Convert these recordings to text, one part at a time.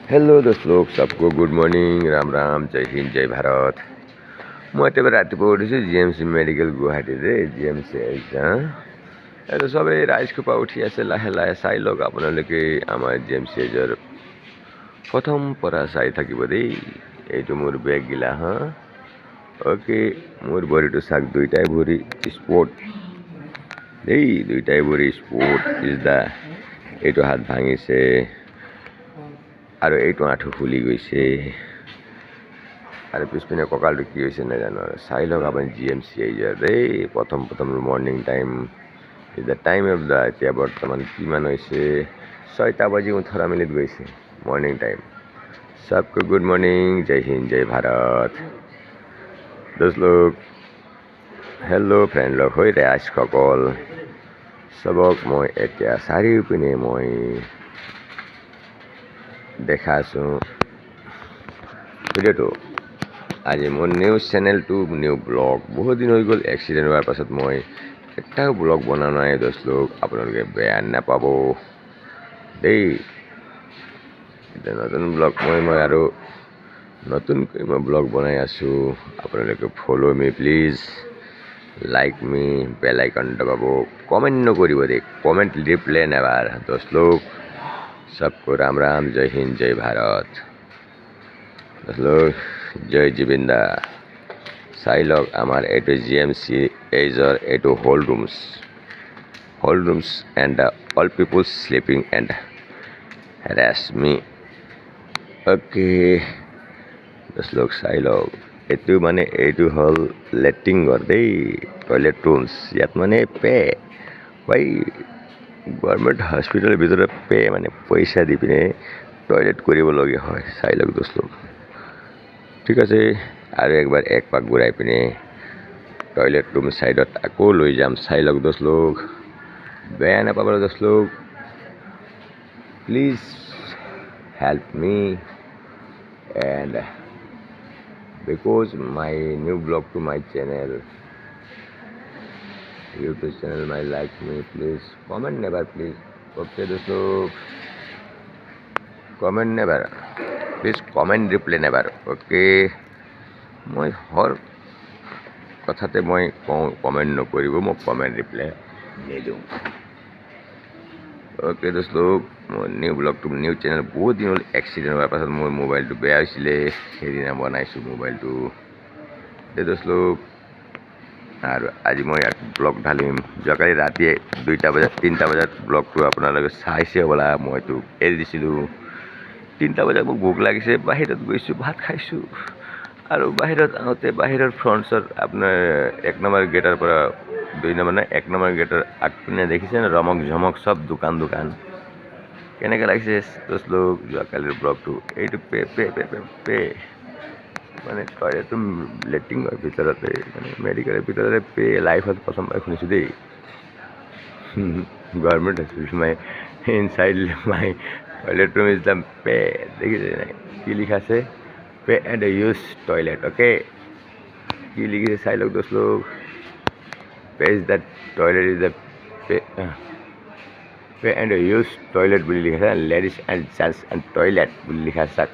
Hello दोस्त लोग सबको गुड मर्निङ राम राम जय हिन्द जय भारत। म यति बेला रातिपुवा उठेछु जिएमसी मेडिकल गुवाहाटीতে জিএমসি এক্সাম এটা সবাই ৰাইজকোপা উঠি আছে লাহে লাহে চাই লওক আপোনালোকে আমাৰ জিএমচি এজৰ প্ৰথম পৰা চাই থাকিব দেই। এইটো মোৰ বেগগিলা হা অ'কে মোৰ ভৰিটো চাক দুইটাই ভৰি স্পৰ্ট দেই দুইটাই ভৰি স্পৰ্ট ইজ দা এইটো হাত ভাঙিছে আৰু এইটো আঁঠু ফুলি গৈছে আৰু পিছপিনে কঁকালটো কি হৈছে নাজানো আৰু চাই লওক আপুনি জিএমচি এজৰ দেই প্ৰথম morning time is the time of the এতিয়া বৰ্তমান কিমান হৈছে 6টা বাজি 18 মিনিট গৈছে মৰ্ণিং টাইম। सबको गुड मर्निङ जय हिन्द जय भारत दोस्त लोग हेलो फ्रेन्ड लोग হৈ ৰাইজসকল চবক মই এতিয়া চাৰিওপিনে মই দেখাইছোঁ ভিডিঅ'টো। আজি মোৰ নিউজ চেনেলটো নিউ ব্লগ বহুত দিন হৈ গ'ল এক্সিডেণ্ট হোৱাৰ পাছত মই এটাও ব্লগ বনোৱা নাই দোস্ত লোক আপোনালোকে বেয়া নাপাব দেই। এতিয়া নতুন ব্লগ মই আৰু নতুনকৈ মই ব্লগ বনাই আছোঁ আপোনালোকে follow' me please like me bell icon দবাব কমেণ্ট নকৰিব দেই কমেণ্ট ৰিপ্লাই নেবাৰ দোস্ত লোক सबको राम राम जय हिंद जय भारत दोस्त लोग जय जिबिंदा চাই লওক আমাৰ এইটো জিএমচি এজৰ এইটো hall rooms and all people sleeping and harass me okay দোস্ত লোক চাই লওক এইটো মানে এইটো হ'ল লেট্ৰিন ঘৰ দেই টয়লেট ৰুমছ ইয়াত মানে ভাই গভৰ্ণমেণ্ট হস্পিটেলৰ ভিতৰত মানে পইচা দি পিনে টয়লেট কৰিবলগীয়া হয় চাই লওক দোস্ত লোক ঠিক আছে আৰু একবাৰ এক পাক ঘূৰাই পিনে টয়লেট ৰুম ছাইডত আকৌ লৈ যাম চাই লওক দোস্ত লোক বেয়া নাপাব দোস্ত লোক please help me and because my new blog to my channel YouTube channel my like me please comment never please okay dosto comment never please comment reply never okay মই হৰ কথাতে মই কমেণ্ট নকৰিব মই কমেণ্ট ৰিপ্লাই নিদিওঁ okay দোস্ত লোক মোৰ new ব্লগটো new channel বহুত দিন হ'ল এক্সিডেণ্ট হোৱাৰ পাছত মোৰ মোবাইলটো বেয়া হৈছিলে সেইদিনা বনাইছোঁ মোবাইলটো দে দোস্ত লোক আৰু আজি মই ইয়াত ব্লগ ঢালিম যোৱাকালি ৰাতি 2টা বজাত 3টা বজাত ব্লগটো আপোনালোকে চাইছে হ'বলা মইতো এৰি দিছিলোঁ 3টা বজাত মোক ভোক লাগিছে বাহিৰত গৈছোঁ ভাত খাইছোঁ আৰু বাহিৰত আহোঁতে বাহিৰৰ ফ্ৰণ্টছত আপোনাৰ 1 নম্বৰ গেটৰ পৰা 2 নম্বৰ 1 নম্বৰ গেটৰ আগপিনে দেখিছে না ৰমক ঝমক চব দোকান কেনেকৈ লাগিছে দোস্ত লোক যোৱাকালিৰ ব্লগটো এইটো পে মানে টয়লেটটো লেট্ৰিনৰ ভিতৰতে মানে মেডিকেলৰ ভিতৰতে লাইফত প্ৰথমবাৰ শুনিছোঁ দেই government hospital my inside my toilet room is the pay দেখিছে কি লিখা আছে pay and use toilet okay কি লিখিছে চাই লওক দোস্ত লোক pay is the toilet is the pay and use toilet বুলি লিখা আছে ladies and gents and toilet বুলি লিখা আছে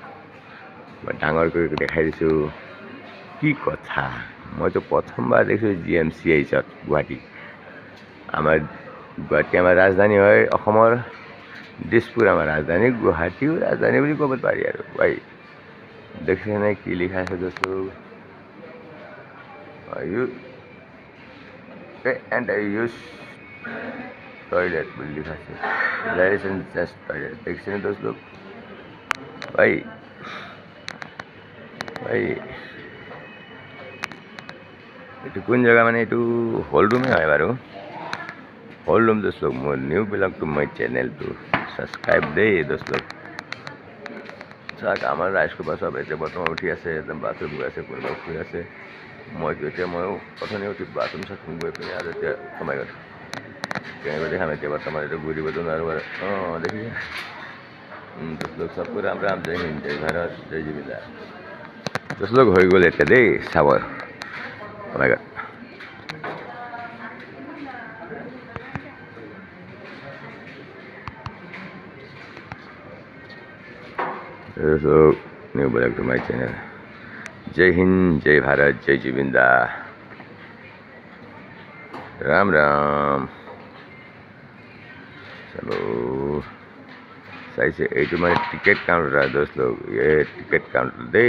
মই ডাঙৰকৈ দেখাই দিছোঁ কি কথা মইতো প্ৰথমবাৰ দেখিছোঁ জিএমচি এইচত গুৱাহাটী আমাৰ ৰাজধানী হয় অসমৰ দিছপুৰ আমাৰ ৰাজধানী গুৱাহাটীও ৰাজধানী বুলি ক'ব পাৰি আৰু ভাই দেখিছেনে কি লিখা আছে দোস্ত you pay and use toilet বুলি লিখা আছে লেডিজ এণ্ড জেণ্টছ টয়লেট দেখিছেনে দোস্ত লোক ভাই এইটো কোন জেগা মানে এইটো হল ৰুমে হয় বাৰু হল ৰুম দোস্ত লোক মোৰ নিউ ব্লগ টু মাই চেনেলটো ছাবস্ক্ৰাইব দেই দোস্ত লোক চাওক আমাৰ ৰাইজকোপা চব এতিয়া বৰ্তমান উঠি আছে একদম বাথৰুম গৈ আছে কোনোবা শুই আছে মইতো এতিয়া ময়ো অথনি উঠি বাথৰুম চাথৰুম গৈ পিনে আৰু এতিয়া সোমাই গ'লোঁ কেনেকৈ দেখাম এতিয়া বৰ্তমান এইটো ঘূৰিবতো নোৱাৰোঁ বাৰু অঁ দেখিছে দোস্ত লোক চবকো ৰাম ৰাম জয় হিন্দ জয় ভাৰত জয় জিবিন্দা দোস্ত লোক হৈ গ'ল এতিয়া দেই চাব সোমাই গ'ল दोस्तों new back to my channel. जय हिंद, जय भारत, जय जुबिंदा, राम राम। चलो सही से ये तुम्हारे टिकट काउंटर है दोस्त लोग, ये टिकट काउंटर दे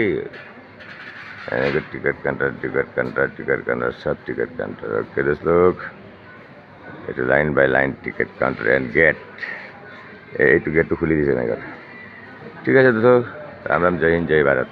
टिकट काउंटर सब टिकट काउंटर। ओके दोस्त लोग, ये line by line ticket counter and gate, ये गेट तो खुली दी। ठीक है दोस्तों, राम राम, जय हिंद, जय भारत।